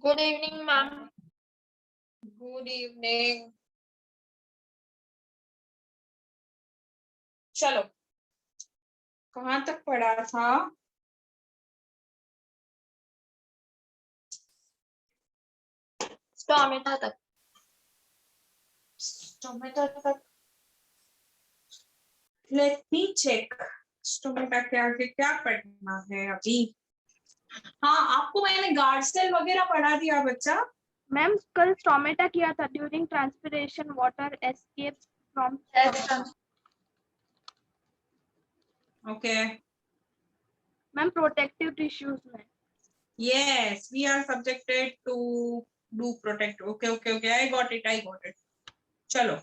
Good evening ma'am. Good evening. चलो, कहाँ तक पढ़ा था? स्टोमेटा तक। स्टोमेटा तक। लेट मी चेक स्टोमेटा के आगे क्या पढ़ना है अभी। हाँ, आपको मैंने गार्ड सेल वगैरह पढ़ा दिया बच्चा। मैम कल स्टोमेटा किया था। During transpiration water escapes from okay ma'am protective tissues में। yes we are subjected to do protect. Okay I got it. चलो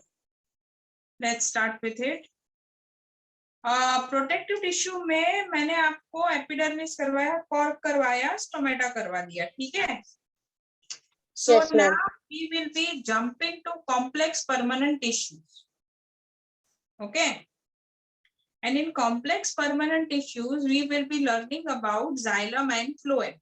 let's start with it. Protective tissue में मैंने आपको एपिडर्मिस करवाया, कॉर्क करवाया, स्टोमेटा करवा दिया, ठीक है। So Yes, ma'am. now we will be jumping to complex permanent tissues. Okay. And in complex permanent tissues, we will be learning about xylem and phloem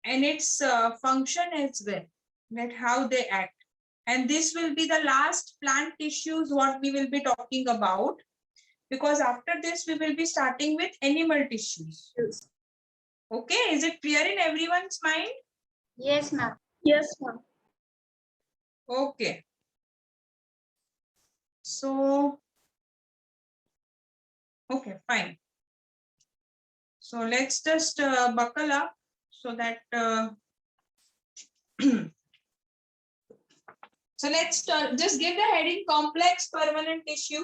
and its function as well, that how they act. And this will be the last plant tissues what we will be talking about, because after this we will be starting with animal tissues. Okay, is it clear in everyone's mind? Yes ma'am. Yes ma'am. Okay. So, okay, fine. So let's just buckle up so that so let's just give the heading complex permanent tissue.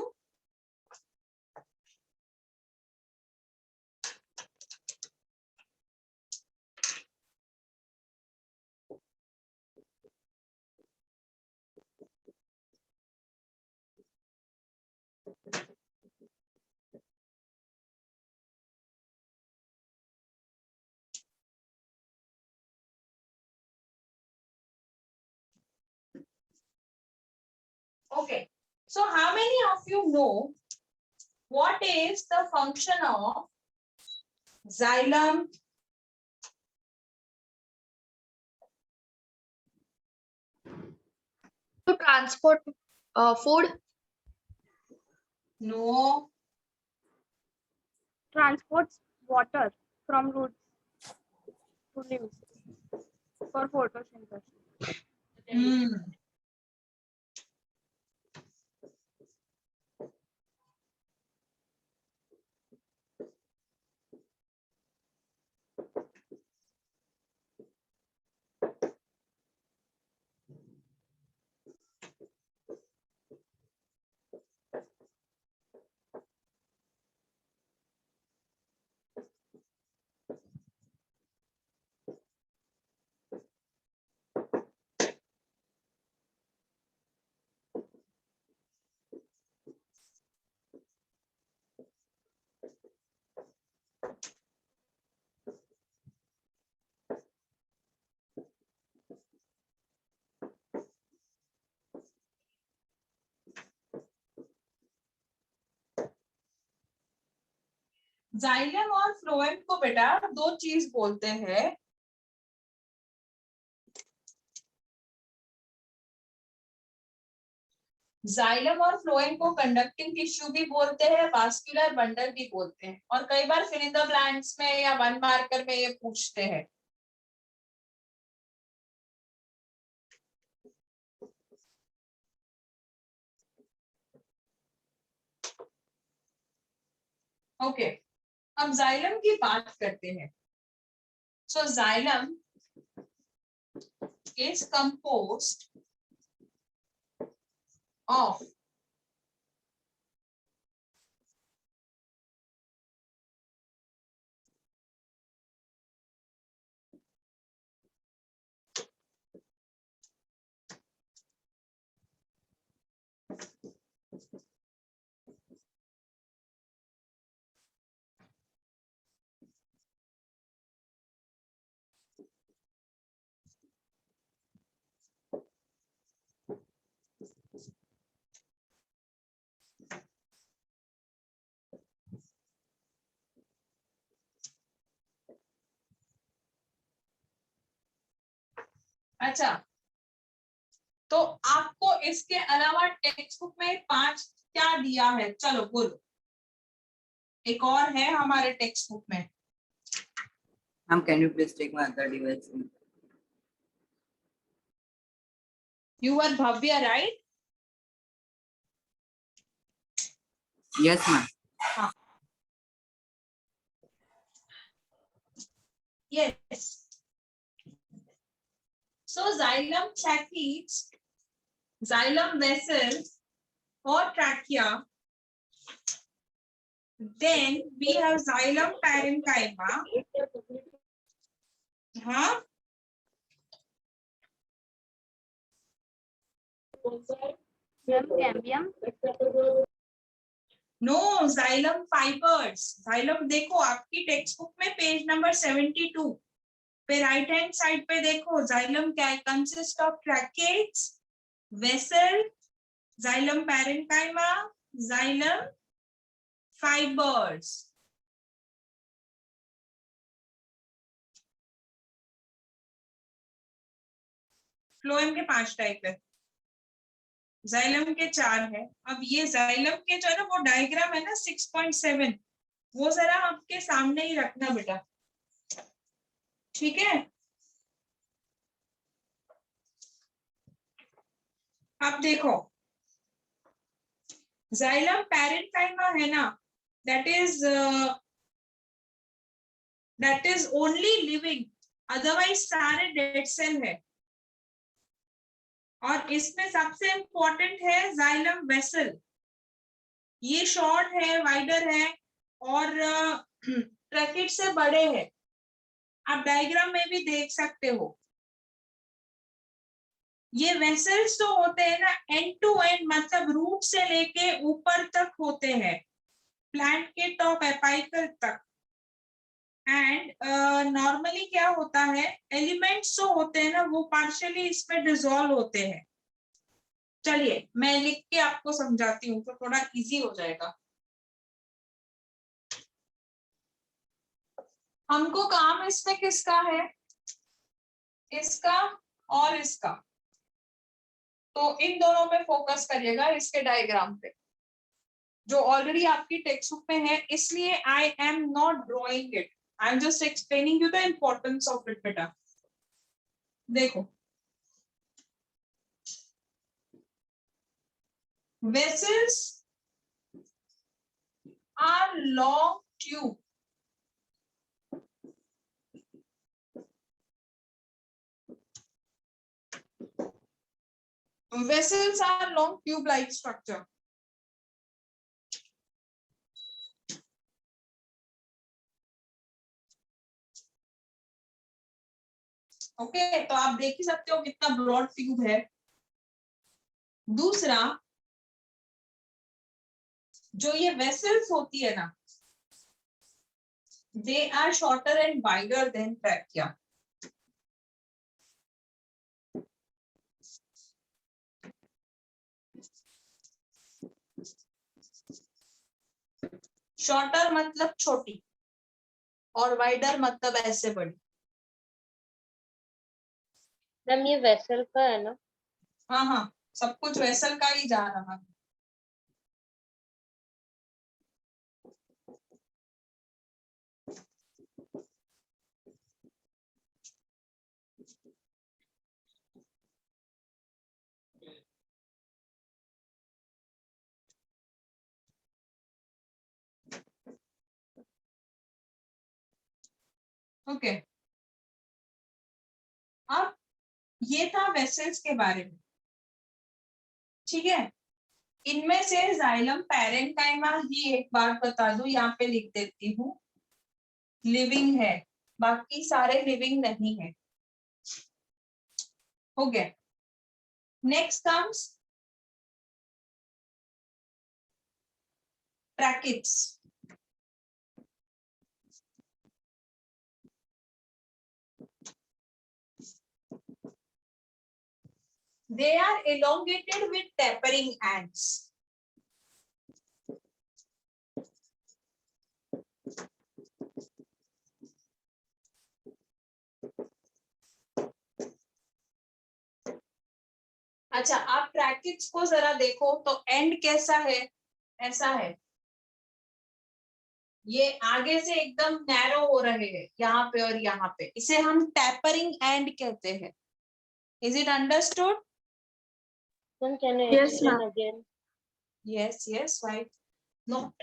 Okay, so how many of you know what is the function of xylem, To transport food. no, Transports water from roots to leaves for photosynthesis. xylem और phloem को बेटा दो चीज बोलते हैं। Xylem और phloem को conducting tissue भी बोलते हैं, वास्कुलर बंडल भी बोलते हैं, और कई बार फिल इन द ब्लैंक्स में या वन मार्कर में ये पूछते हैं। ओके, अब जाइलम की बात करते हैं। सो जाइलम इज कंपोज्ड ऑफ अच्छा, तो आपको इसके अलावा टेक्स्ट बुक में 5 क्या दिया है, चलो बोलो। एक और है हमारे टेक्स्ट बुक में। Can you please take my other device? You are Bhavya, right? Yes, ma'am. Yes. So xylem tracheids, xylem vessels or trachea. Then we have xylem parenchyma. Huh? Ma'am, cambium. No, xylem fibers. Xylem देखो आपकी text book में page number 72 पे right hand side पे देखो, xylem क्या है, consist of tracheids, vessel, xylem parenchyma, xylem fibers. Phloem के 5 type है, जाइलम के 4 है। अब ये जाइलम के जो है ना, वो डायग्राम है ना 6.7, वो जरा आपके सामने ही रखना बेटा, ठीक है। अब देखो, जाइलम पैरेन्काइमा है ना, that is only living, otherwise सारे डेड सेल है। और इसमें सबसे इंपॉर्टेंट है जाइलम वेसल, ये शॉर्ट है, वाइडर है और ट्रैकेट से बड़े हैं। आप डायग्राम में भी देख सकते हो। ये वेसल्स जो होते हैं ना, एंड टू एंड मतलब रूट से लेके ऊपर तक होते हैं, प्लांट के टॉप एपाइकल तक। एंड नॉर्मली क्या होता है, एलिमेंट्स जो होते हैं ना, वो पार्शियली इसमें डिसॉल्व होते हैं। चलिए मैं लिख के आपको समझाती हूँ तो थोड़ा इजी हो जाएगा। हमको काम इसमें किसका है, इसका और इसका, तो इन दोनों पे फोकस करिएगा, इसके डायग्राम पे जो ऑलरेडी आपकी टेक्स्ट बुक में है, इसलिए I am not drawing it, I am just explaining you the importance of it. बेटा देखो, vessels are long tube, vessels are long tube like structure। Okay, तो आप देख ही सकते हो कितना ब्रॉड ट्यूब है। दूसरा, जो ये वेसल्स होती है ना, they are shorter and wider than trachea. Shorter मतलब छोटी और वाइडर मतलब ऐसे बड़ी। मैम ये वेसल का है ना? हाँ हाँ, सब कुछ वेसल का ही जा रहा है। ओके, अब ये था वेसल्स के बारे में, ठीक है। इनमें से जाइलम पैरेन्काइमा ही एक बार बता दूं, यहाँ पे लिख देती हूँ, लिविंग है, बाकी सारे लिविंग नहीं है। हो गया। Next comes tracheids. They are elongated with tapering ends. अच्छा, आप ट्रैकिट्स को जरा देखो तो एंड कैसा है, ऐसा है, ये आगे से एकदम नैरो हो रहे हैं यहाँ पे और यहाँ पे, इसे हम टैपरिंग एंड कहते हैं. Is it understood? Ma'am, can you Yes, explain ma'am. again? Yes, yes, why not?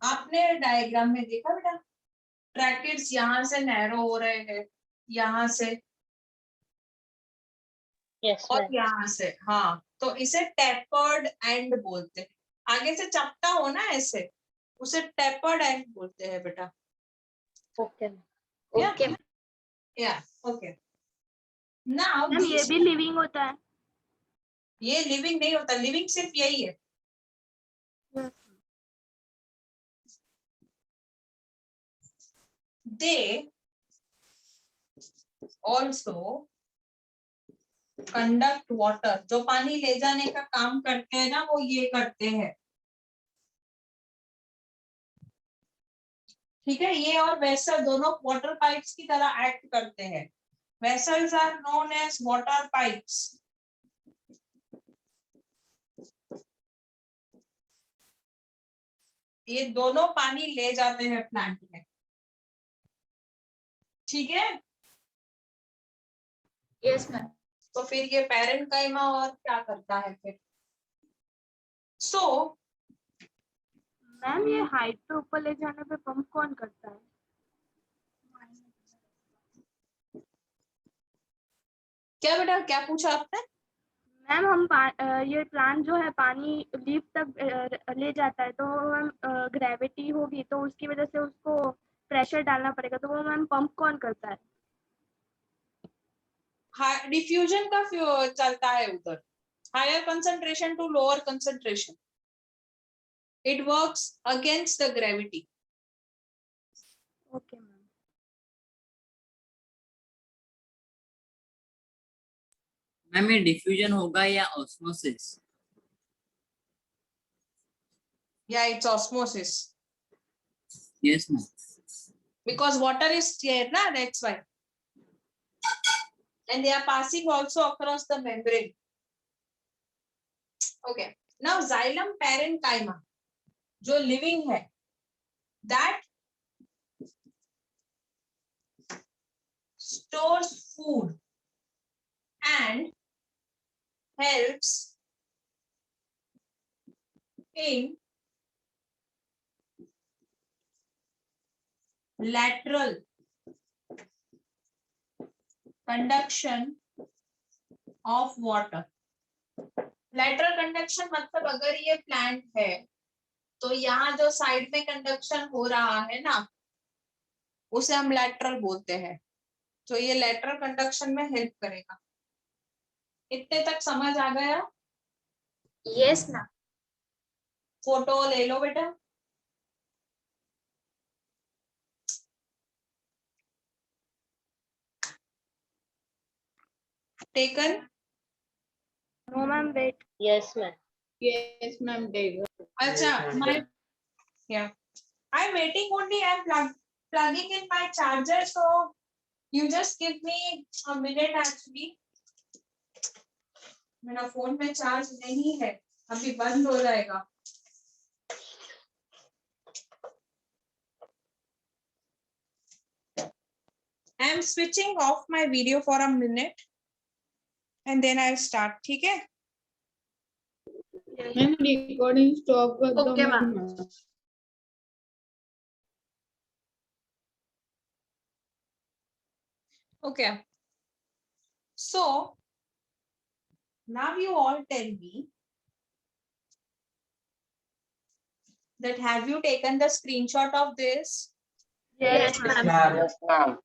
आपने डायग्राम में देखा बेटा, ब्रैकेट्स यहाँ से नैरो हो रहे हैं, यहाँ से Yes, और ma'am. यहाँ से. हाँ, तो इसे टेपर्ड एंड बोलते हैं. आगे से चपटा हो ना ऐसे, उसे टेपर्ड एंड बोलते हैं बेटा. Okay. ma'am. Yeah. Okay. Yeah, okay. Now ma'am ये these, भी लिविंग होता है. ये लिविंग नहीं होता, लिविंग सिर्फ यही है. They also conduct water. जो पानी ले जाने का काम करते हैं ना, वो ये करते हैं. ठीक है, ये और वेसल दोनों वाटर पाइप्स की तरह एक्ट करते हैं. Vessels are known as water pipes. ये दोनों पानी ले जाते हैं प्लांट में. ठीक है. Yes ma'am. तो फिर ये पैरेन्काइमा और क्या करता है फिर? सो मैम ये हाइट पे ऊपर ले जाने पे पंप कौन करता है? क्या बेटा, क्या पूछा आपने? मैम ये प्लांट जो है पानी लीफ तक ले जाता है, तो मैम ग्रेविटी होगी तो उसकी वजह से उसको प्रेशर डालना पड़ेगा, तो वो मैम पंप कौन करता है? डिफ्यूजन का चलता है उधर, higher concentration to lower concentration. It works against the gravity. Okay ma'am. Ma'am ये डिफ्यूजन होगा या ऑस्मोसिस? या it's osmosis, yes ma'am. because water is here na, that's why, and they are passing also across the membrane. Okay, now xylem parenchyma जो living है, that stores food and helps in lateral conduction of water. Lateral conduction मतलब अगर ये plant है तो यहाँ जो side में कंडक्शन हो रहा है ना, उसे हम लैटरल बोलते हैं. तो ये लैटरल कंडक्शन में हेल्प करेगा. इतने तक समझ आ गया? Yes ma'am. फोटो ले लो बेटा. Taken? No ma'am, wait. Yes, ma'am. Yes, ma'am. अच्छा, my, yeah, I'm waiting only. I'm plugging in my charger, so you just give me a minute actually. मेरा फोन में चार्ज नहीं है, अभी बंद हो जाएगा. I'm switching off my video for a minute and then I'll start. ठीक है? Ma'am, recording stop कर दो Okay, ma'am. Okay. So now you all tell me that have you taken the screenshot of this? Yes ma'am. Yes, ma'am.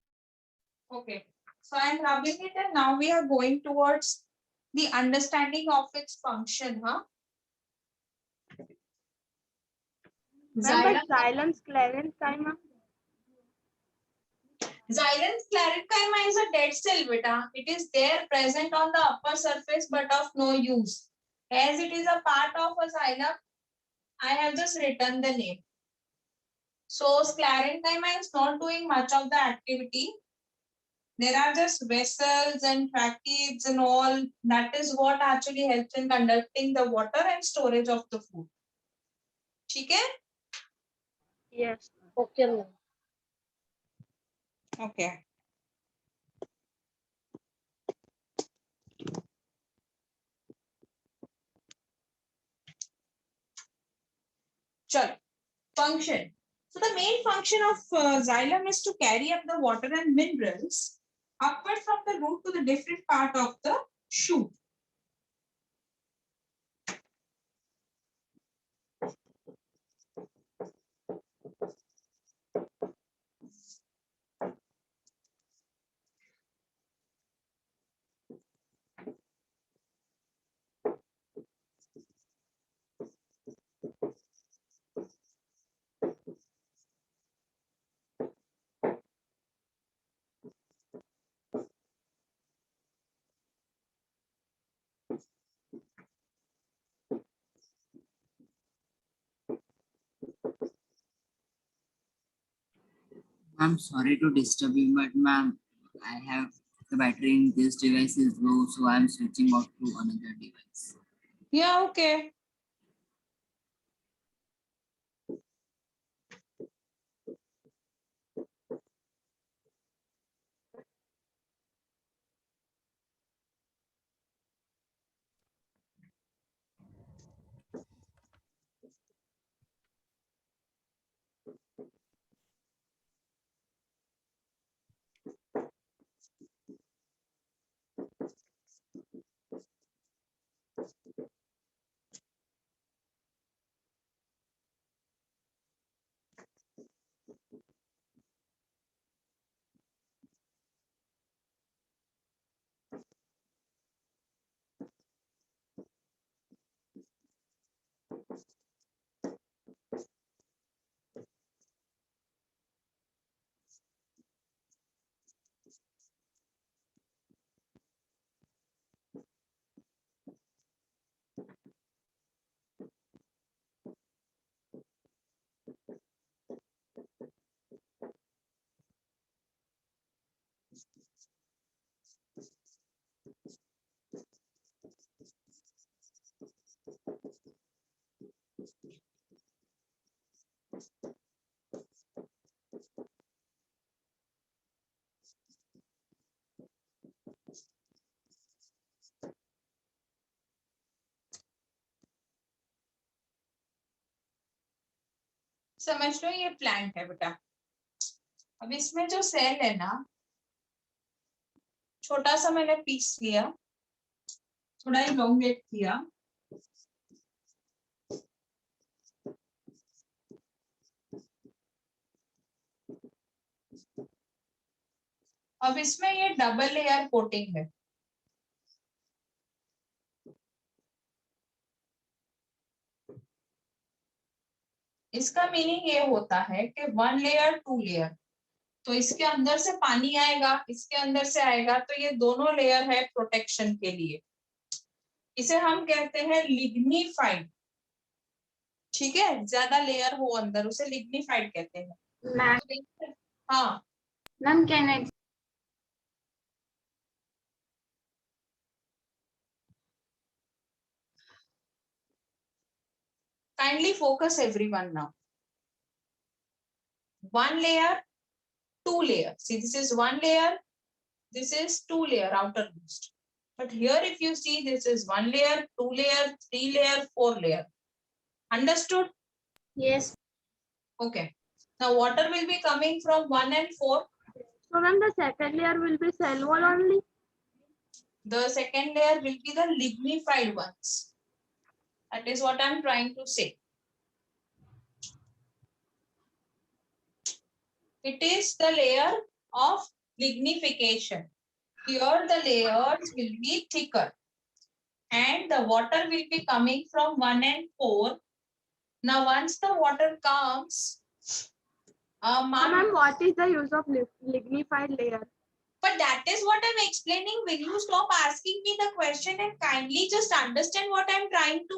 Okay. So I'm rubbing it and now we are going towards the understanding of its function, huh? Ma'am xylem sclerenchyma. Xylem sclerenchyma is a dead cell, beta. It is there present on the upper surface but of no use. As it is a part of a xylem, I have just written the name. So sclerenchyma is not doing much of the activity. There are just vessels and tracheids and all. That is what actually helps in conducting the water and storage of the food. ठीक है? Yes. Okay, ma'am. Okay. Chalo. Function. So the main function of xylem is to carry up the water and minerals upward from the root to the different part of the shoot. I'm sorry to disturb you, but ma'am, I have the battery in this device is low, so I'm switching out to another device. Yeah, okay. समझ लो ये plant है बेटा. अब इसमें जो cell है ना, छोटा सा मैंने पीस लिया, थोड़ा इलोंगेट किया, अब इसमें ये डबल लेयर कोटिंग है. इसका मीनिंग ये होता है कि 1 लेयर 2 लेयर, तो इसके अंदर से पानी आएगा, इसके अंदर से आएगा, तो ये दोनों लेयर है प्रोटेक्शन के लिए. इसे हम कहते हैं लिग्निफाइड. ठीक है, ज्यादा लेयर हो अंदर उसे लिग्निफाइड कहते हैं. मैम हाँ ma'am can I kindly focus everyone now. 1 layer, 2 layer. See, this is 1 layer, this is 2 layer outermost. But here if you see, this is 1 layer, 2 layer, 3 layer, 4 layer. Understood? Yes. Okay. Now water will be coming from 1 and 4. So ma'am the second layer will be cell wall only. The second layer will be the lignified ones. That is what I am trying to say. It is the layer of lignification. Here the layers will be thicker and the water will be coming from 1 and 4. Now once the water comes, So ma'am what is the use of lignified layer? but that is what I'm explaining. Will you stop asking me the question and kindly just understand what I'm trying to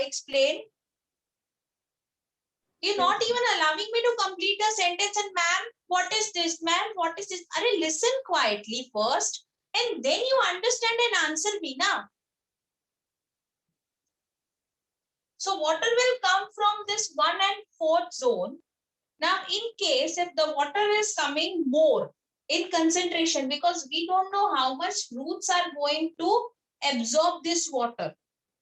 explain? You're not even allowing me to complete a sentence. And ma'am, what is this? Ma'am, what is this? Arey, listen quietly first, and then you understand and answer me now. So water will come from this 1 and 4th zone. Now, in case if the water is coming more in concentration, because we don't know how much roots are going to absorb this water.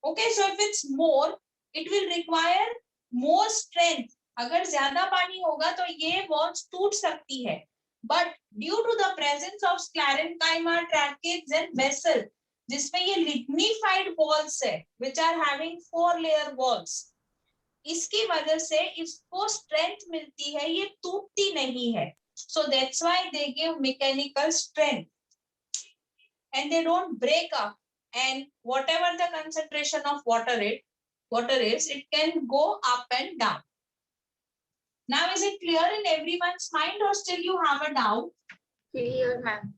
Okay, so if it's more, it will require more strength. अगर ज्यादा पानी होगा तो ये walls टूट सकती है. But due to the presence of sclerenchyma, tracheids and vessel, जिसमें ये lignified walls है, which are having 4-layer walls, इसकी वजह से इसको स्ट्रेंथ मिलती है, ये टूटती नहीं है. So that's why they give mechanical strength and they don't break up. And whatever the concentration of water is, it can go up and down. Now, is it clear in everyone's mind, or still you have a doubt? Clear, ma'am.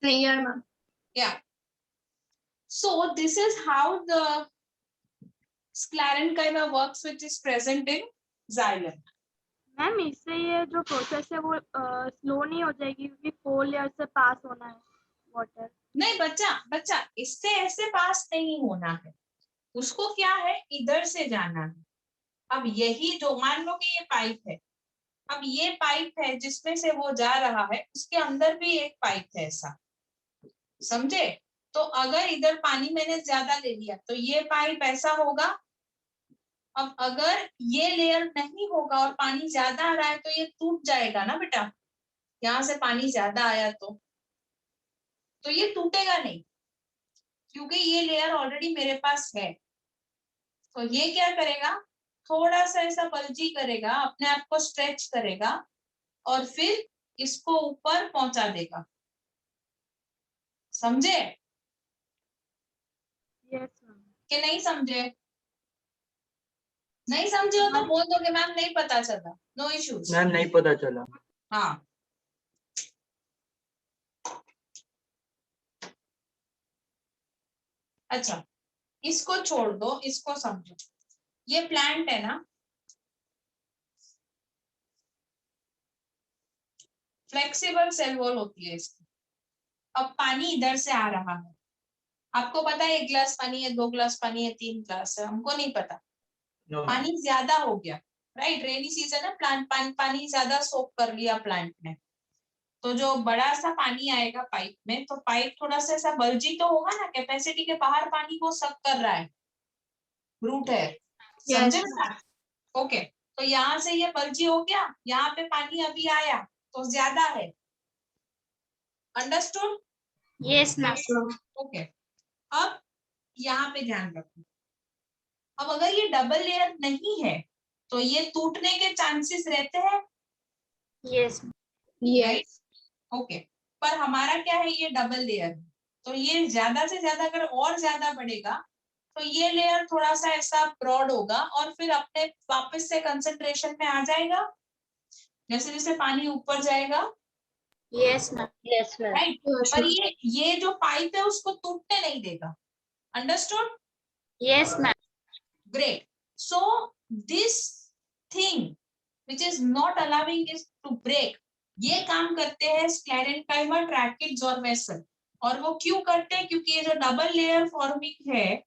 Clear, ma'am. Yeah. So this is how the sclerenchyma works, which is present in xylem. Ma'am इससे ये जो process है वो slow नहीं हो जाएगी क्योंकि 4 layer से पास होना है वाटर. नहीं बच्चा इससे ऐसे पास नहीं होना है, उसको क्या है, इधर से जाना है. अब यही जो मान लो कि ये पाइप है, अब ये पाइप है जिसमें से वो जा रहा है, उसके अंदर भी एक पाइप है ऐसा, समझे? तो अगर इधर पानी मैंने ज्यादा ले लिया तो ये पाइप ऐसा होगा. अब अगर ये लेयर नहीं होगा और पानी ज्यादा आ रहा है तो ये टूट जाएगा ना बेटा. यहाँ से पानी ज्यादा आया तो ये टूटेगा नहीं, क्योंकि ये लेयर ऑलरेडी मेरे पास है. तो ये क्या करेगा, थोड़ा सा ऐसा बल्जी करेगा, अपने आप को स्ट्रेच करेगा और फिर इसको ऊपर पहुंचा देगा. समझे? Yes ma'am. कि नहीं समझे? नहीं समझे हो तो बोल दोगे मैम नहीं पता चला, नो इश्यूज. मैम नहीं पता चला. हाँ, अच्छा इसको छोड़ दो, इसको समझो. ये प्लांट है ना, फ्लेक्सिबल सेल वॉल होती है इसकी. अब पानी इधर से आ रहा है, आपको पता है 1 गिलास पानी है, 2 गिलास पानी है, 3 गिलास है, हमको नहीं पता. No. पानी ज्यादा हो गया, राइट? रेनी सीजन है, प्लांट पानी ज्यादा सोक कर लिया प्लांट ने, तो जो बड़ा सा पानी आएगा पाइप में, तो पाइप थोड़ा सा ऐसा बल्जी तो होगा ना, कैपेसिटी के बाहर पानी को सक कर रहा है, रूट है. समझे बेटा? ओके, तो यहाँ से ये बल्जी हो गया, यहाँ पे पानी अभी आया तो ज्यादा है. अंडरस्टूड? Yes, ma'am. ओके, अब यहाँ पे ध्यान रखो. अब अगर ये डबल लेयर नहीं है तो ये टूटने के चांसेस रहते हैं. Yes. Yes. ओके, पर हमारा क्या है, ये डबल लेयर, तो ये ज्यादा से ज्यादा अगर और ज्यादा बढ़ेगा तो ये लेयर थोड़ा सा ऐसा ब्रॉड होगा और फिर अपने वापस से कंसंट्रेशन में आ जाएगा, जैसे जैसे पानी ऊपर जाएगा. Yes, ma'am. Yes, ma'am. Right? पर ये जो पाइप है उसको टूटने नहीं देगा. Understood? Yes, ma'am. Great. So this thing which is not allowing it to break, ये काम करते हैं sclerenchyma, tracheids और vessel. और वो क्यों करते हैं? क्योंकि ये जो डबल लेयर फॉर्मिंग है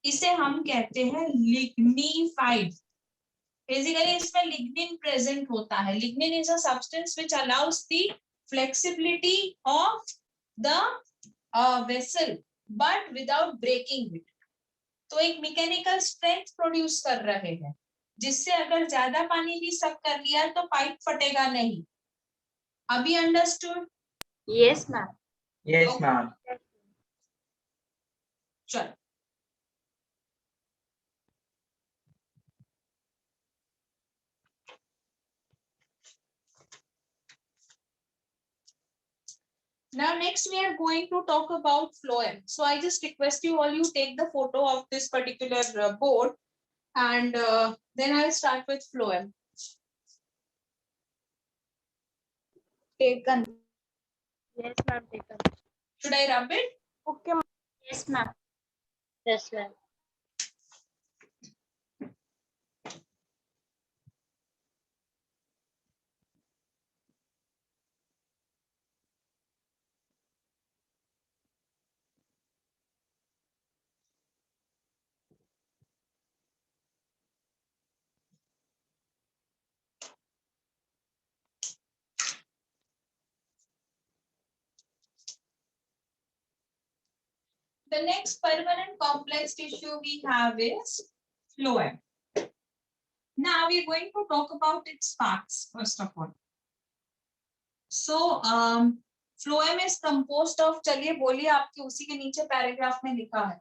इसे हम कहते हैं lignified. बेसिकली इसमें लिग्निन प्रेजेंट होता है. Lignin is a substance which allows the flexibility of the vessel but without breaking it. तो एक मैकेनिकल स्ट्रेंथ प्रोड्यूस कर रहे हैं, जिससे अगर ज्यादा पानी भी सक कर लिया तो पाइप फटेगा नहीं. अभी understood? Yes, ma'am. Yes, ma'am. चलो, now next we are going to talk about phloem. So I just request you all, you take the photo of this particular board and then I'll start with phloem. Taken. Yes ma'am. Taken. Should I rub it? Okay ma'am. Yes, ma'am. Yes, ma'am. The next permanent complex tissue we have is phloem. Now we are going to talk about its parts first of all. So phloem is composed of, चलिए बोलिए आपके उसी के नीचे paragraph में लिखा है.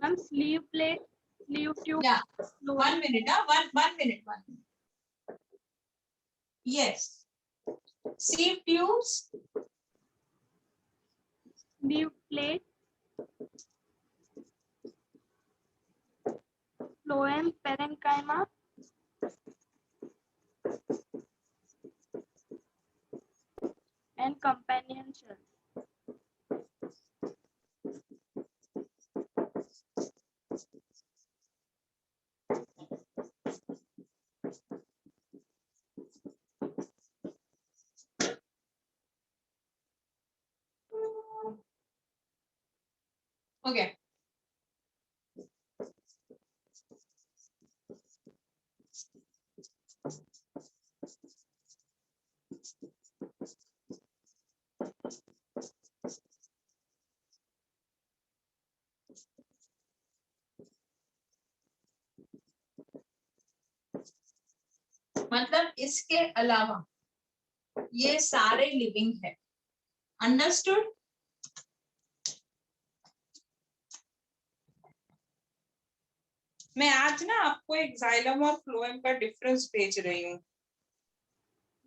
Ma'am sleeve plate, sleeve tube, Yeah, 1 minute, one minute. Yes. Sieve tubes, sleeve plate, phloem parenchyma, and companion cells. okay. मतलब इसके अलावा ये सारे लिविंग है. अंडरस्टूड? मैं आज ना आपको एक जाइलम और फ्लोएम का डिफरेंस भेज रही हूँ.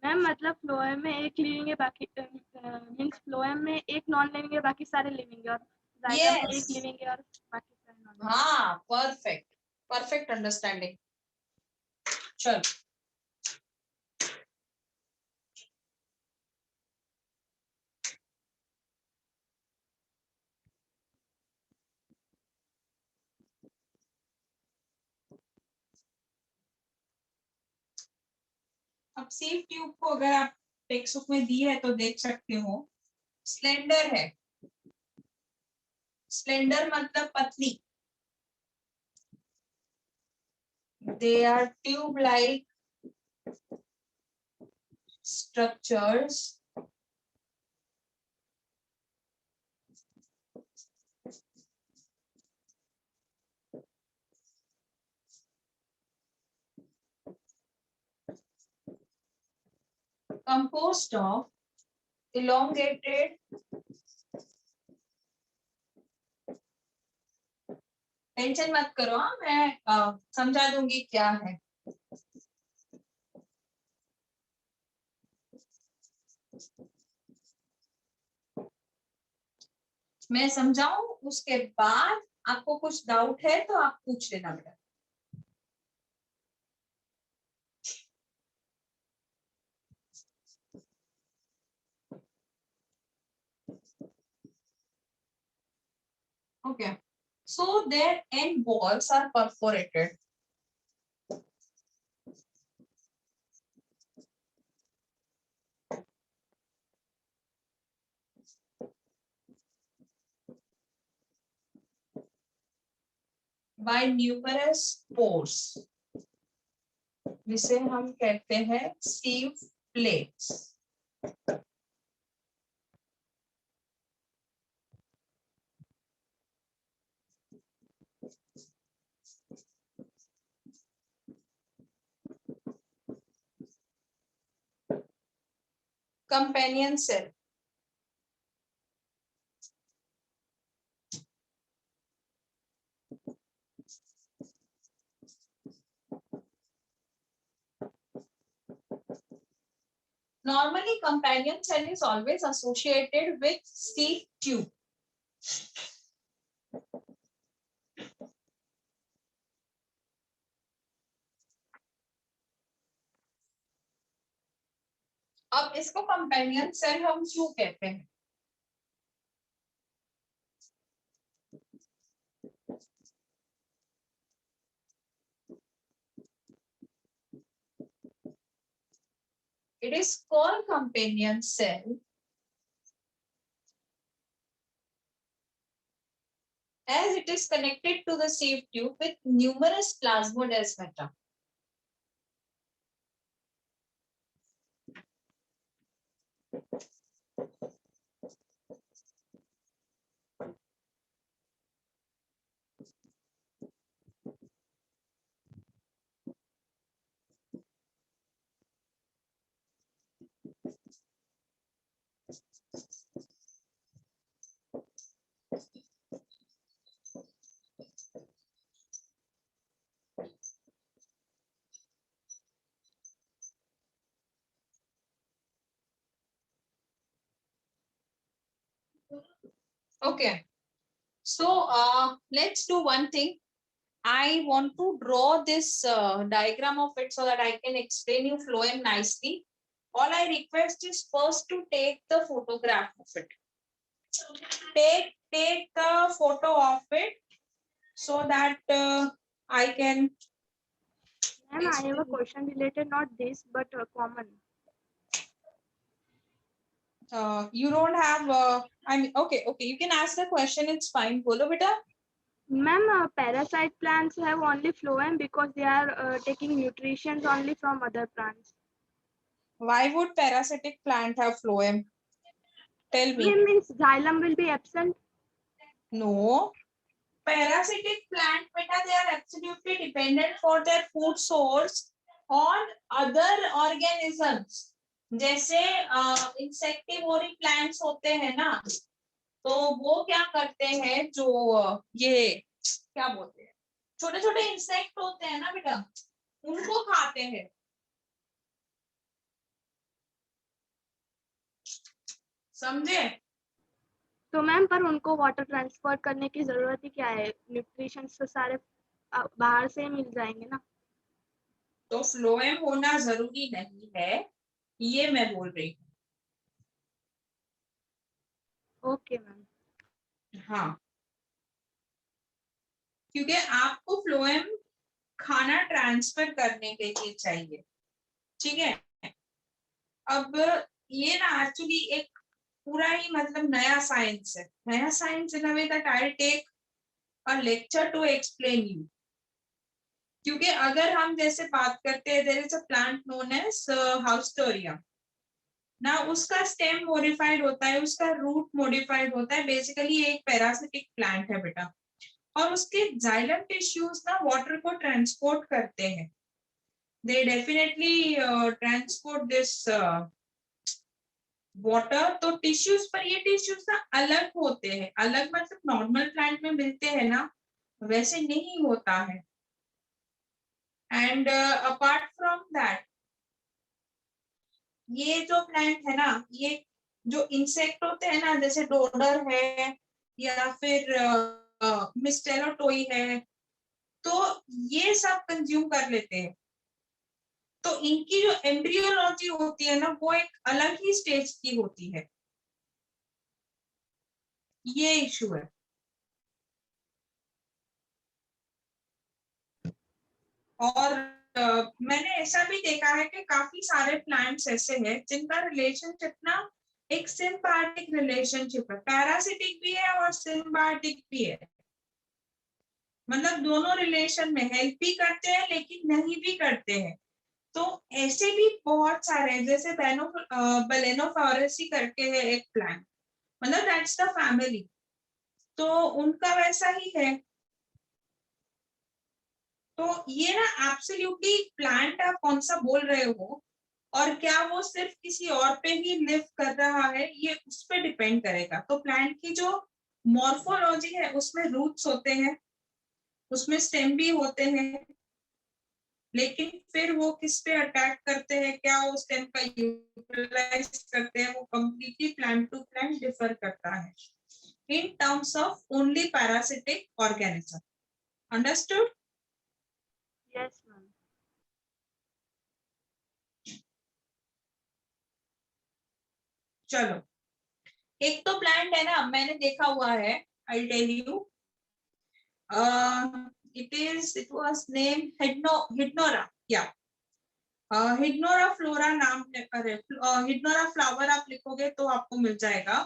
मैम मतलब फ्लोएम में एक लिविंग है, बाकी मींस फ्लोएम में एक नॉन लिविंग है, बाकी सारे लिविंग है, और जाइलम में Yes. एक लिविंग है और बाकी सारे नॉन लिविंग. हाँ, परफेक्ट अंडरस्टैंडिंग. चलो अब सीव ट्यूब को अगर आप टेक्स्ट बुक में दी है तो देख सकते हो. स्लेंडर है. स्लेंडर मतलब पतली. They are tube like structures composed of elongated tension मत करो. हाँ, मैं समझा दूंगी क्या है. मैं समझाऊं उसके बाद आपको कुछ डाउट है तो आप पूछ लेना बेटा. Okay, so their end walls are perforated. By numerous pores, जिसे हम कहते हैं सीव plates. Companion cell. Normally, companion cell is always associated with sieve tube. अब इसको कंपेनियन सेल हम क्यों कहते हैं? It is called companion cell as it is connected to the sieve tube with numerous plasmodesmata. Okay. So let's do one thing. I want to draw this diagram of it so that I can explain you phloem nicely. All I request is first to take the photograph of it. Take the photo of it so that I can. Ma'am, I have a question related, not this, but common. You don't have. I mean, okay. You can ask the question. It's fine. Bolo beta. Ma'am, parasite plants have only phloem because they are taking nutrition only from other plants. Why would parasitic plant have phloem? Tell me. Phloem means xylem will be absent. No. Parasitic plant, beta, they are absolutely dependent for their food source on other organisms. जैसे इंसेक्टिवोरी plants होते हैं ना, तो वो क्या करते हैं, जो ये क्या बोलते हैं, छोटे छोटे इंसेक्ट होते हैं ना बेटा, उनको खाते हैं. समझे? तो मैम पर उनको वाटर ट्रांसफर करने की जरूरत ही क्या है, न्यूट्रिशन तो सारे बाहर से ही मिल जाएंगे ना. तो फ्लोएम होना जरूरी नहीं है, ये मैं बोल रही हूँ. Okay ma'am. हाँ, क्योंकि आपको फ्लोएम खाना ट्रांसफर करने के लिए चाहिए. ठीक है. अब ये ना एक्चुअली एक पूरा ही मतलब नया साइंस है. नया science in a way that I take a lecture to explain you. क्योंकि अगर हम जैसे बात करते हैं, there is a plant known as haustoria ना, उसका स्टेम मॉडिफाइड होता है, उसका रूट मॉडिफाइड होता है. बेसिकली एक पैरासिटिक प्लांट है बेटा, और उसके जाइलम टिश्यूज ना वाटर को ट्रांसपोर्ट करते हैं. They definitely transport this water. तो टिश्यूज पर ये टिश्यूज ना अलग होते हैं. अलग मतलब नॉर्मल प्लांट में मिलते हैं ना, वैसे नहीं होता है. एंड अपार्ट फ्रॉम दैट, ये जो प्लांट है ना, ये जो इंसेक्ट होते हैं ना, जैसे डोडर है या फिर मिस्टेलोटोई है, तो ये सब कंज्यूम कर लेते हैं. तो इनकी जो एम्ब्रियोलॉजी होती है ना, वो एक अलग ही स्टेज की होती है. ये इशू है. और मैंने ऐसा भी देखा है कि काफी सारे प्लांट्स ऐसे हैं जिनका रिलेशनशिप ना एक सिम्बायोटिक रिलेशनशिप है. पैरासिटिक भी है और सिम्बायोटिक भी है. मतलब दोनों रिलेशन में हेल्प भी करते हैं लेकिन नहीं भी करते हैं. तो ऐसे भी बहुत सारे हैं. जैसे बेलेनोफ्लोरेसी करके है एक प्लांट, मतलब दैट्स द फैमिली. तो उनका वैसा ही है. तो ये ना एब्सोल्युटली प्लांट आप कौन सा बोल रहे हो और क्या वो सिर्फ किसी और पे ही लिव कर रहा है, ये उस पे डिपेंड करेगा. तो प्लांट की जो मॉर्फोलॉजी है उसमें रूट्स होते हैं, उसमें स्टेम भी होते हैं, लेकिन फिर वो किस पे अटैक करते हैं, क्या वो स्टेम का यूटिलाइज करते हैं, वो completely plant to plant differ करता है in terms of only parasitic organism. Understood? Yes ma'am. चलो, एक तो प्लांट है ना, मैंने देखा हुआ है, I tell you. it was named Hydnora. Yeah. Hydnora flora नाम, अरे हिडनोरा फ्लावर आप लिखोगे तो आपको मिल जाएगा.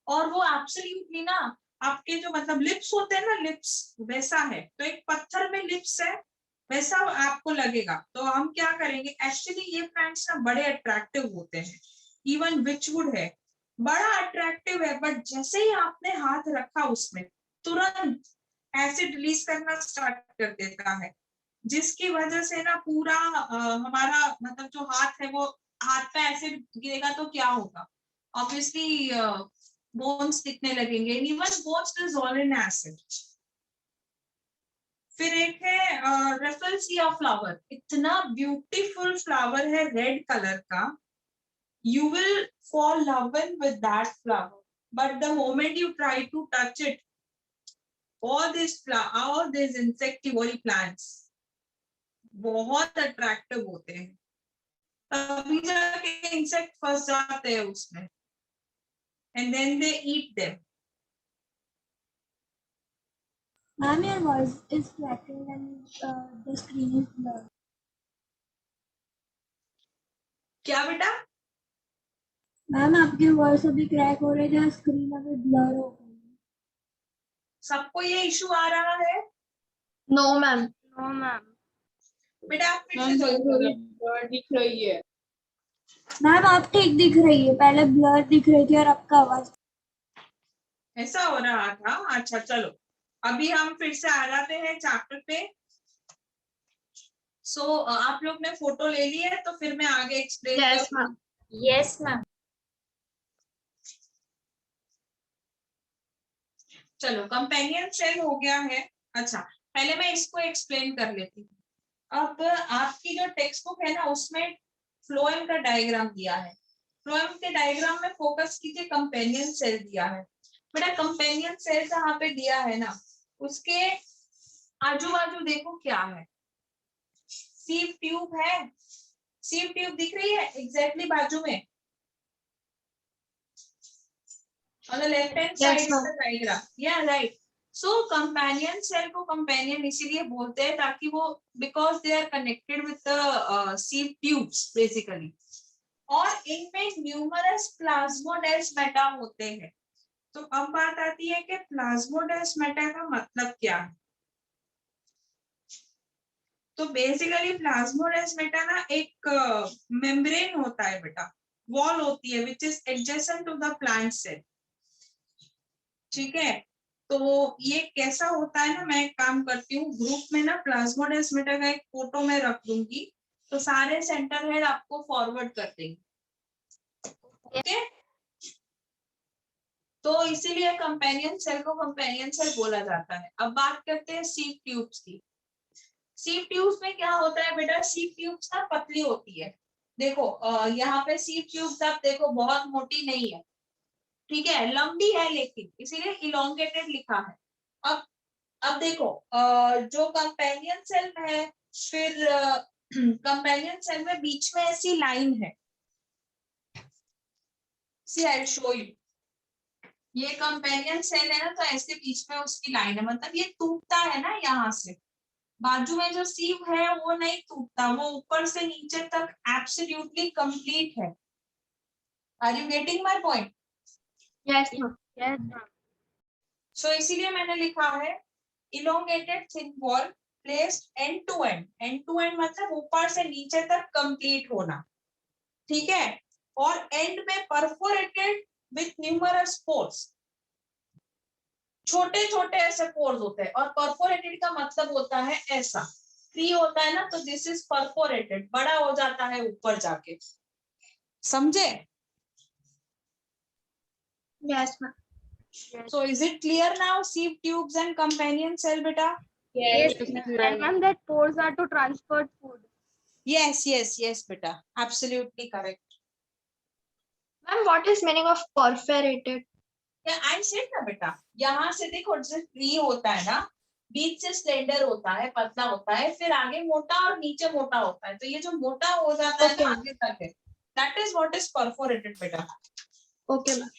और वो एब्सोल्युटली ना आपके जो मतलब लिप्स होते हैं ना, लिप्स वैसा है. तो एक पत्थर में लिप्स है वैसा आपको लगेगा. तो हम क्या करेंगे, एक्चुअली ये प्लांट्स ना बड़े अट्रैक्टिव होते हैं. इवन विचवुड है, बड़ा अट्रैक्टिव है, बट जैसे ही आपने हाथ रखा उसमें, तुरंत एसिड रिलीज करना स्टार्ट कर देता है, जिसकी वजह से ना पूरा हमारा मतलब जो हाथ है, वो हाथ पे एसिड गिरेगा तो क्या होगा, ऑब्वियसली बोन्स दिखने लगेंगे. Even bones dissolve in acid. फिर एक है रेफल्सिया फ्लावर. इतना ब्यूटीफुल फ्लावर है रेड कलर का. You will fall love in with that flower. but the moment you try to touch it, all these insectivore plants बहुत attractive होते हैं, तभी जाके इंसेक्ट फंस जाते हैं उसमें, and then they eat them. Ma'am, your voice is cracking and the screen is blurred. क्या बेटा? मैम आपकी वॉइस अभी क्रैक हो रही है, स्क्रीन अभी ब्लर हो गई है। सबको ये इशू आ रहा है? No ma'am. No ma'am. बेटा आप फिर से join करो। दिख रही है। मैम आप ठीक दिख रही है, पहले ब्लर दिख रही थी और आपका आवाज। ऐसा हो रहा था? अच्छा चलो, अभी हम फिर से आ जाते हैं चैप्टर पे। सो आप लोग ने फोटो ले ली है, तो फिर मैं आगे एक्सप्लेन यस करूँ। मैम। Yes ma'am. चलो, कंपेनियन सेल हो गया है। अच्छा, पहले मैं इसको एक्सप्लेन कर लेती हूँ। अब आपकी जो टेक्स्ट बुक है ना, उसमें फ्लोएम का डायग्राम दिया है। फ्लोएम के डायग्राम में फोकस कीजिए, कंपेनियन सेल दिया है। बेटा कंपेनियन सेल जहाँ पे दिया है ना, उसके आजू बाजू देखो क्या है। सीव ट्यूब है, सीव ट्यूब दिख रही है एग्जैक्टली बाजू में। On the left hand side Yes, is ma'am. the diagram. Yeah, right. So companion cell को companion इसीलिए बोलते हैं ताकि वो, because they are connected with the sieve tubes basically. और इनमें न्यूमरस प्लाज्मोडेस्माटा होते हैं। तो अब बात आती है कि प्लाज्मोडेस्माटा का मतलब क्या है। तो बेसिकली प्लाज्मोडेस्माटा ना एक मेम्ब्रेन होता है बेटा, वॉल होती है which is adjacent to the plant cell. ठीक है, तो ये कैसा होता है ना, मैं एक काम करती हूँ, ग्रुप में ना प्लाज्मोडेस्माटा का एक फोटो मैं रख दूंगी, तो सारे सेंटर हेड आपको फॉरवर्ड कर देंगे। ओके, तो इसीलिए कंपेनियन सेल को कंपेनियन सेल बोला जाता है। अब बात करते हैं सीव ट्यूब्स की। सीव ट्यूब्स में क्या होता है बेटा, सीव ट्यूब्स ना पतली होती है। देखो यहाँ पे सीव ट्यूब्स आप देखो बहुत मोटी नहीं है, ठीक है, लंबी है, लेकिन इसीलिए इलोंगेटेड लिखा है। अब देखो जो कंपेनियन सेल में है, फिर कंपेनियन सेल में बीच में ऐसी लाइन है। सी आई शो यू, ये कंपेनियन सेल है ना, तो ऐसे बीच में उसकी लाइन है, मतलब ये टूटता है ना यहाँ से। बाजू में जो सीव है वो नहीं टूटता, वो ऊपर से नीचे तक एब्सोल्युटली कंप्लीट है। Are you getting my point? Yes ma'am. Yes ma'am. So इसीलिए मैंने लिखा है elongated thin wall placed end to end. End to end मतलब ऊपर से नीचे तक कंप्लीट होना, ठीक है। और एंड में परफोरेटेड विथ न्यूमरस पोर्स, छोटे छोटे ऐसे पोर्स होते हैं। और परफोरेटेड का मतलब होता है ऐसा, फ्री होता है ना, तो दिस इज परफोरेटेड, बड़ा हो जाता है ऊपर जाके। समझे? Yes ma'am. So is it clear now, sieve tubes and companion cell beta? Yes, And ma'am, that pores are to transport food. Yes, yes, yes beta, absolutely correct. Ma'am what is meaning of perforated? Yeah, I said ना बेटा, यहाँ से देखो जैसे tree होता है ना, बीच से स्लेंडर होता है, पतला होता है, फिर आगे मोटा और नीचे मोटा होता है। तो ये जो मोटा हो जाता है ना, आगे तक है, that is what is perforated बेटा। Okay ma'am.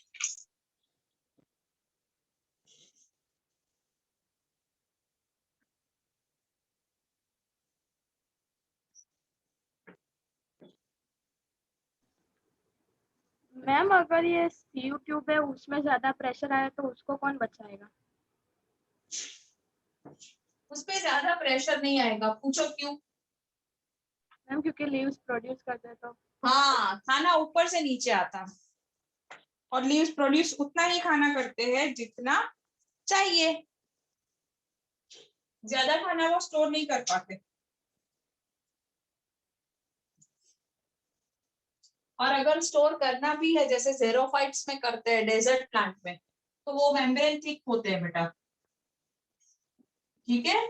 मैम अगर ये सीयू ट्यूब है उसमें ज्यादा प्रेशर आया तो उसको कौन बचाएगा? उसपे ज्यादा प्रेशर नहीं आएगा, पूछो क्यों? मैम क्योंकि लीव्स प्रोड्यूस करते हैं तो। हाँ, खाना ऊपर से नीचे आता है, और लीव्स प्रोड्यूस उतना ही खाना करते हैं जितना चाहिए, ज्यादा खाना वो स्टोर नहीं कर पाते। और अगर स्टोर करना भी है, जैसे ज़ेरोफाइट्स में करते हैं, डेजर्ट प्लांट में, तो वो मेम्ब्रेन थिक होते हैं बेटा, ठीक है।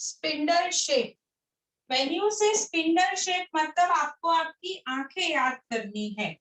स्पिंडल शेप, व्हेन यू से स्पिंडल शेप मतलब आपको आपकी आंखें याद करनी है।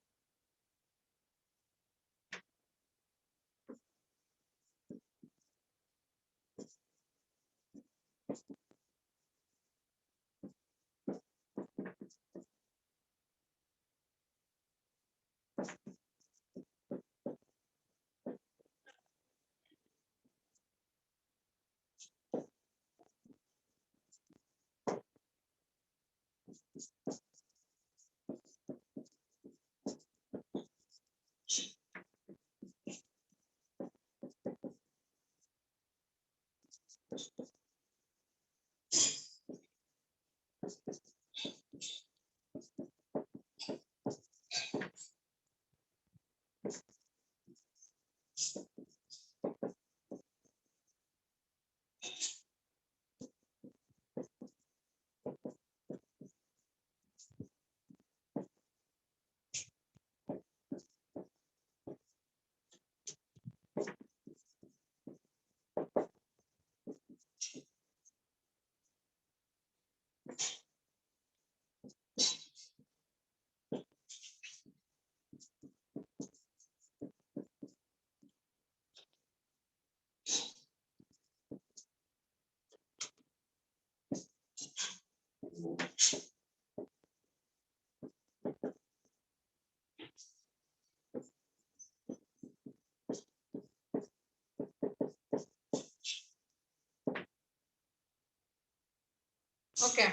Okay.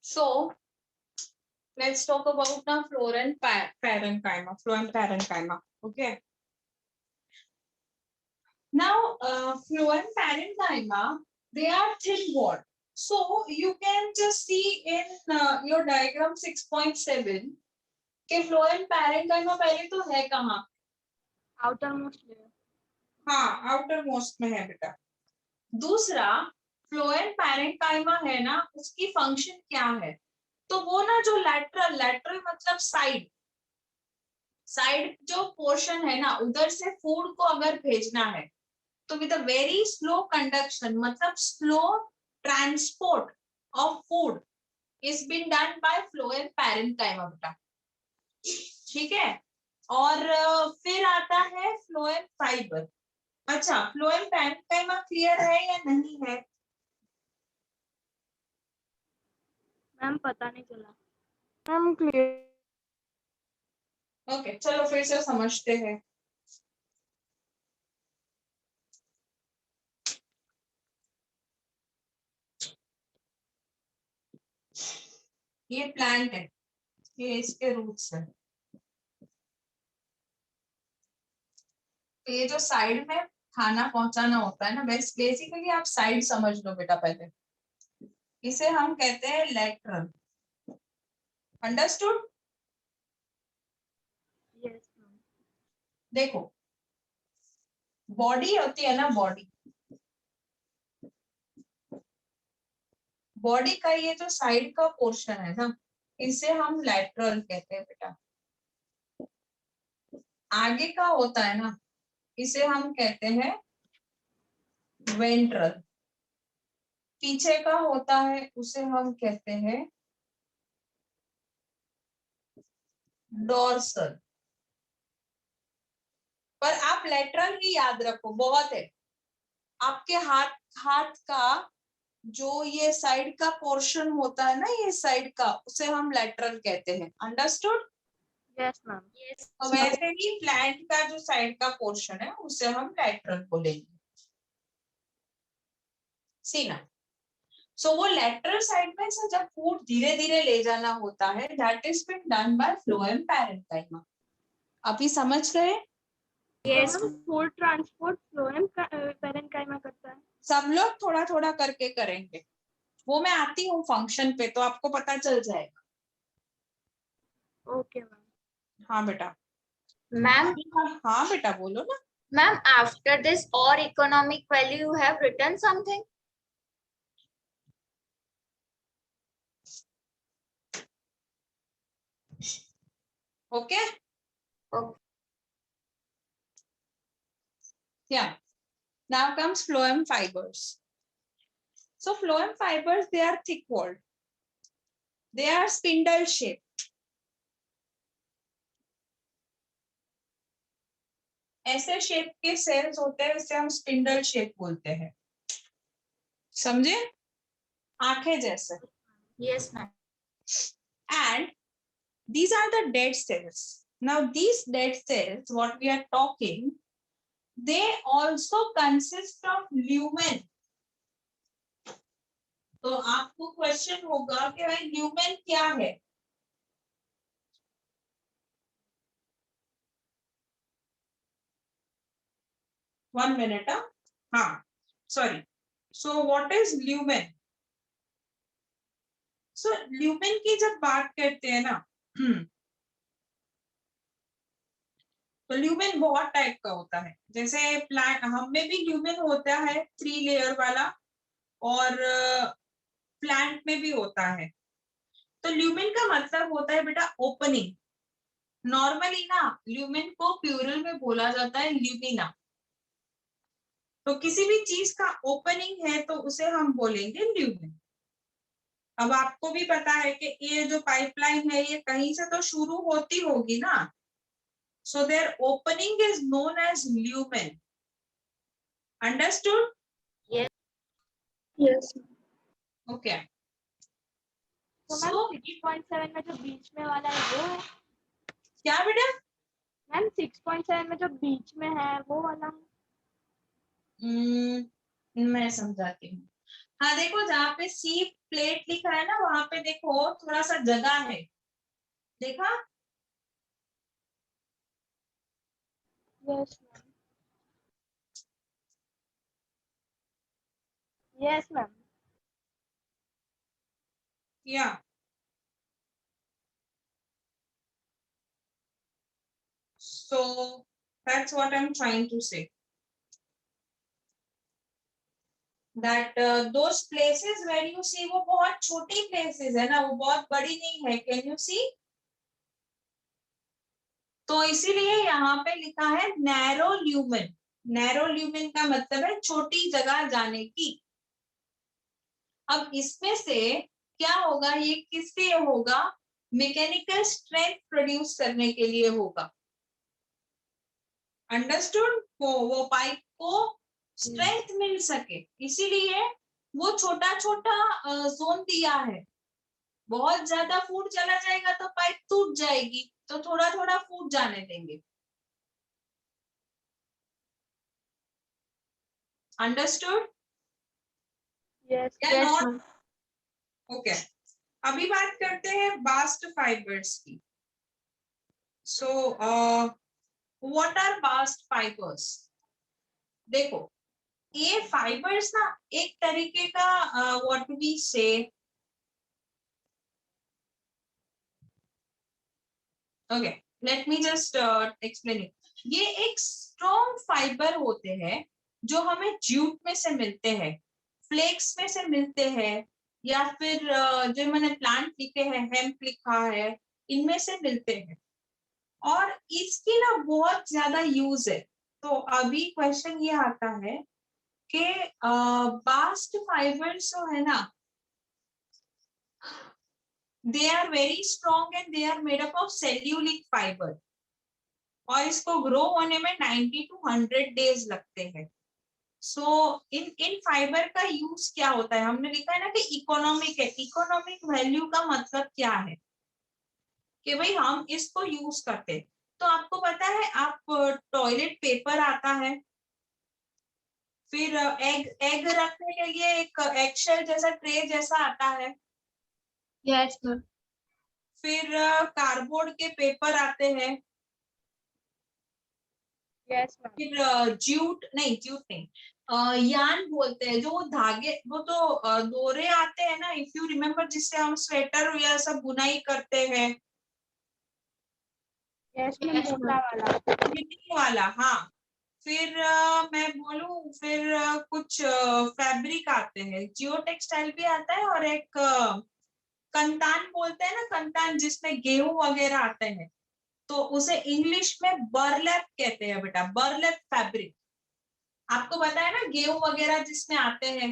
So let's talk about now flora and parenchyma. Flora and parenchyma. Okay. Now, flora and parenchyma, they are thin walled. So you can just see in your diagram 6.7 कि flora and parenchyma पहले तो है कहाँ? Outer most layer. हाँ, outer most में है बेटा। दूसरा फ्लोरा एंड पैरेंकाइमा है ना, उसकी फंक्शन क्या है? तो वो ना जो लैटरल मतलब साइड जो पोर्शन है ना, उधर से फूड को अगर भेजना है तो with a very slow conduction मतलब slow transport of food is been done by flora and parenchyma बेटा। ठीक है, और फिर आता है फ्लोएम फाइबर। अच्छा, फ्लोएम पैरेंकाइमा क्लियर है या नहीं है? मैम पता नहीं चला। Ma'am clear. ओके, चलो फिर से समझते हैं। ये प्लांट है, ये इसके रूट्स है। तो ये जो साइड में खाना पहुंचाना होता है ना, बेसिकली आप साइड समझ लो बेटा पहले। इसे हम कहते हैं लेटरल। अंडरस्टूड? Yes ma'am. देखो, बॉडी होती है ना, बॉडी का ये जो साइड का पोर्शन है ना, इसे हम लैटरल कहते हैं बेटा। आगे का होता है ना, इसे हम कहते हैं वेंट्रल। पीछे का होता है उसे हम कहते हैं डोर्सल। पर आप लेटरल ही याद रखो, बहुत है। आपके हाथ का जो ये साइड का पोर्शन होता है ना, ये साइड का, उसे हम लेटरल कहते हैं। अंडरस्टूड? Yes ma'am. तो वैसे ही प्लांट का जो साइड का पोर्शन है उसे हम लेटरल बोलेंगे। सी ना, सो वो लेटरल साइड में से जब फूड धीरे धीरे ले जाना होता है, that is been done by phloem parenchyma. अभी समझ गए? Yes. Food transport phloem parenchyma करता है। सब लोग थोड़ा थोड़ा करके करेंगे, वो मैं आती हूँ फंक्शन पे तो आपको पता चल जाएगा। Okay ma'am. हाँ बेटा, Ma'am, हाँ बेटा बोलो ना। ma'am, after this or economic value, you have written something? Okay, Okay. yeah, now comes phloem fibers. So phloem fibers, they are thick walled, they are spindle shaped. ऐसे shape के sales होते हैं, इसे हम स्पिंडल शेप बोलते हैं, समझे? आंखें जैसे। Yes, ma'am. And these are the dead cells. Now these dead cells, what we are talking, they also consist of lumen. तो आपको क्वेश्चन होगा कि भाई ल्यूमेन क्या है? One minute, हाँ, sorry. So what is lumen? So lumen की जब बात करते हैं ना, तो ल्यूमेन बहुत टाइप का होता है। जैसे प्लांट, हम में भी ल्यूमेन होता है 3 लेयर वाला, और प्लांट में भी होता है। तो ल्यूमेन का मतलब होता है बेटा ओपनिंग। नॉर्मली ना ल्यूमेन को प्लूरल में बोला जाता है ल्यूमिना। तो किसी भी चीज का ओपनिंग है तो उसे हम बोलेंगे ल्यूमेन। अब आपको भी पता है कि ये जो पाइपलाइन है ये कहीं से तो शुरू होती होगी ना, so their opening is known as lumen. Understood? Yes. Okay. तो So मैम 6.7 में जो बीच में वाला है वो है? क्या बेटा? मैम 6.7 में जो बीच में है वो वाला है? मैं समझाती हूँ। हाँ देखो, जहाँ पे सी प्लेट लिखा है ना, वहां पे देखो थोड़ा सा जगह है, देखा? Yes ma'am. Yes ma'am. या so that's what I'm trying to say, that those places where you see, वो बहुत छोटी places है ना, वो बहुत बड़ी नहीं है। Can you see? तो इसीलिए यहाँ पे लिखा है नैरो ल्यूमेन। नैरो ल्यूमेन का मतलब है छोटी जगह जाने की। अब इसमें से क्या होगा, ये किस लिए होगा? मैकेनिकल स्ट्रेंथ प्रोड्यूस करने के लिए होगा। अंडरस्टूड? वो पाइप को स्ट्रेंथ मिल सके, इसीलिए वो छोटा छोटा जोन दिया है। बहुत ज्यादा फूड चला जाएगा तो पाइप टूट जाएगी, तो थोड़ा थोड़ा फूड जाने देंगे। अंडरस्टूड? यस या यस नॉट? मैम। ओके, अभी बात करते हैं बास्ट फाइबर्स की। सो व्हाट आर बास्ट फाइबर्स? देखो, ये फाइबर्स ना एक तरीके का what we say, okay let me just explain it. ये एक स्ट्रॉन्ग फाइबर होते हैं जो हमें जूट में से मिलते हैं, फ्लेक्स में से मिलते हैं, या फिर जो मैंने प्लांट लिखे हैं, हेम्प लिखा है, इनमें से मिलते हैं। और इसकी ना बहुत ज्यादा यूज है। तो अभी क्वेश्चन ये आता है कि बास्ट फाइबर्स जो है ना, they are very strong and they are made up of cellulosic fiber, और इसको ग्रो होने में 90 to 100 डेज लगते हैं। सो इन फाइबर का यूज क्या होता है? हमने लिखा है ना कि इकोनॉमिक है। इकोनॉमिक वैल्यू का मतलब क्या है कि भाई हम इसको यूज करते हैं। तो आपको पता है, आप टॉयलेट पेपर आता है, फिर एग एग रखने के लिए एक एगशेल जैसा ट्रे जैसा आता है। Yes, ma'am. फिर कार्डबोर्ड के पेपर आते हैं। Yes ma'am. फिर जूट नहीं यान बोलते हैं, जो वो धागे, वो तो दोरे आते हैं ना, इफ यू रिमेम्बर, जिससे हम स्वेटर या सब बुनाई करते हैं। यस मैम, Yes, मोटा ma'am. वाला। फिटिंग वाला, हाँ। फिर मैं बोलूं, फिर कुछ फैब्रिक आते हैं, जियो टेक्सटाइल भी आता है, और एक कंतान बोलते हैं ना, कंतान जिसमें गेहूं वगैरह आते हैं, तो उसे इंग्लिश में बर्लैप कहते हैं बेटा, बर्लैप फैब्रिक। आपको पता है ना, गेहूं वगैरह जिसमें आते हैं।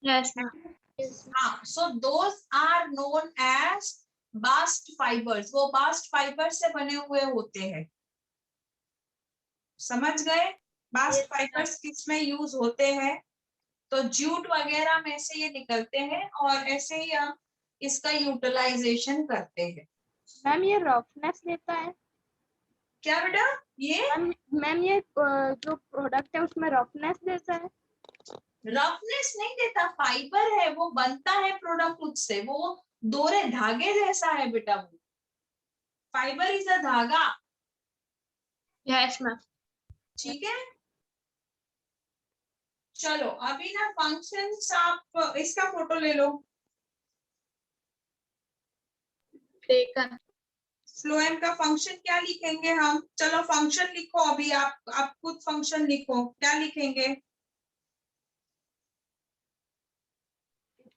Yes, ma'am. हाँ, so those are known as bast fibres. वो बास्ट फाइबर से बने हुए होते हैं, समझ गए? बास्ट फाइबर्स किसमें यूज होते हैं? तो जूट वगैरह में से ये निकलते हैं, और ऐसे ही हम इसका यूटिलाइजेशन करते हैं। मैम ये रफनेस देता है? क्या बेटा? ये मैम ये जो प्रोडक्ट है उसमें रफनेस देता है? रफनेस नहीं देता, फाइबर है, वो बनता है प्रोडक्ट उससे, वो दोरे धागे जैसा है बेटा। वो फाइबर इज अ धागा, Yes, ma'am. ठीक है? चलो अभी ना फंक्शंस, आप इसका फोटो ले लो। Taken. फ्लोएम का फंक्शन क्या लिखेंगे हम? चलो फंक्शन लिखो अभी, आप खुद फंक्शन लिखो, क्या लिखेंगे?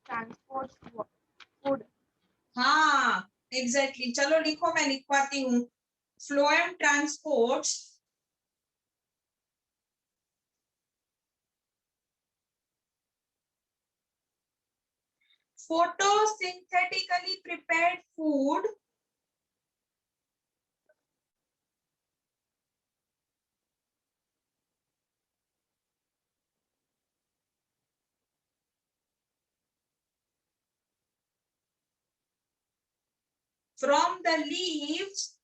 Transport food. हाँ एग्जैक्टली, चलो लिखो, मैं लिखवाती हूँ। Phloem transports photosynthetically prepared food from the leaves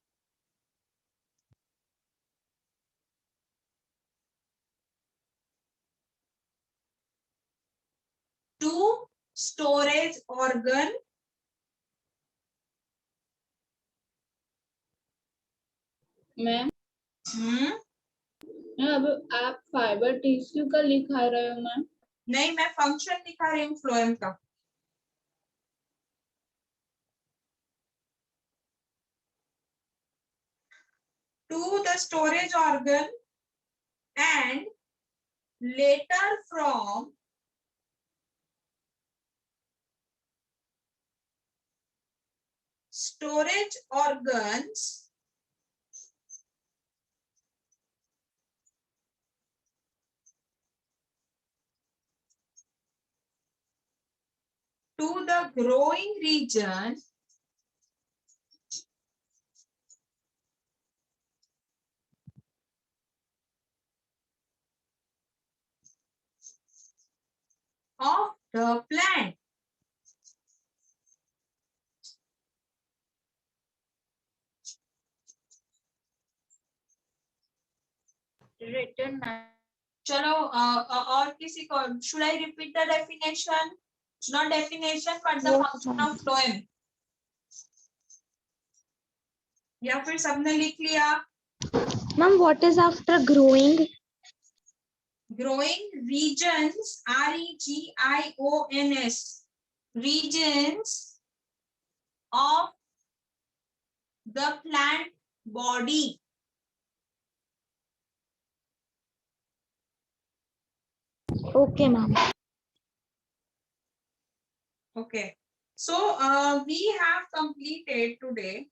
to storage organ ma'am hmm अब आप फाइबर टिश्यू का लिखा रहे हो मैम? नहीं, मैं फंक्शन दिखा रही हूँ फ्लोएम का। To the storage organ and later from storage organs to the growing region of the plant. Written. चलो और किसी को, should I repeat the definition? Not definition but the Yes, function ma'am. of phloem. या फिर सबने लिख लिया? Ma'am what is after growing? Growing regions, regions, regions of the plant body. Okay ma'am. Okay, so we have completed today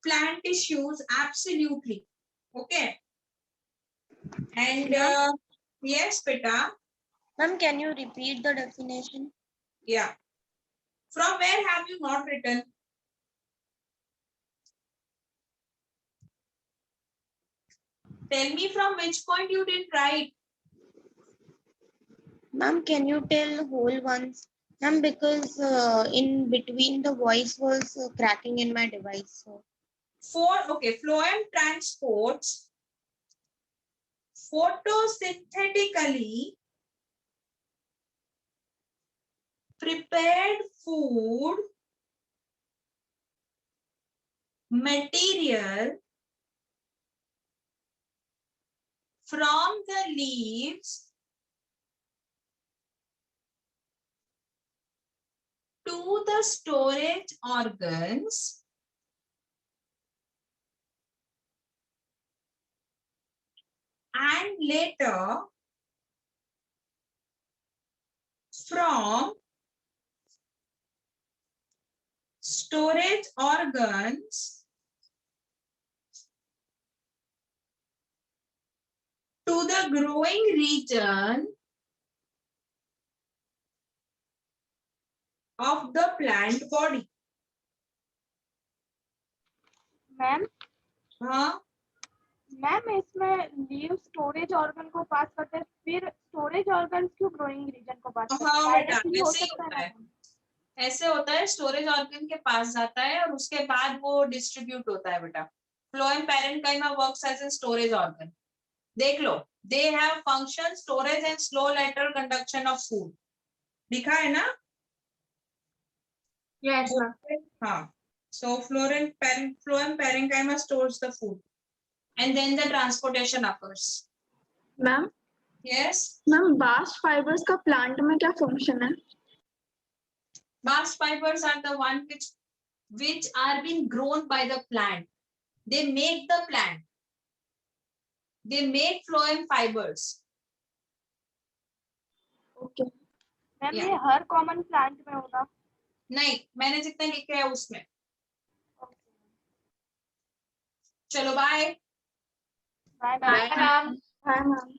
plant tissues, absolutely. Okay, and yes beta, ma'am can you repeat the definition? yeah, from where have you not written? Tell me from which point you didn't write. Ma'am, can you tell whole ones? Ma'am, because in between the voice was cracking in my device. So. Okay, phloem transports photosynthetically prepared food material from the leaves to the storage organs and later from storage organs to the growing region of the plant body. Ma'am हाँ, ma'am इसमें leave storage organ को पास करते हैं, फिर storage organ क्यों growing reason को पास करते हैं? हाँ बेटा, Directly हो ऐसे ही सकता होता है है। ना? ऐसे होता है, स्टोरेज ऑर्गन के पास जाता है और उसके बाद वो डिस्ट्रीब्यूट होता है बेटा। Phloem parenchyma works as a storage organ. देख लो, they have function storage and slow lateral conduction of food. लिखा है ना? Yes, ma'am. हाँ, so phloem parenchyma stores the food and then the transportation occurs. Ma'am Yes, ma'am bast fibres का plant में क्या function है? bast fibers are the one which are being grown by the plant. They make the plant. They make phloem fibers. Okay ma'am, Yeah. ये हर common plant में होगा? नहीं, मैंने जितने लिखे हैं उसमें। चलो बाय। Bye Bye, ma'am. हाँ मैम।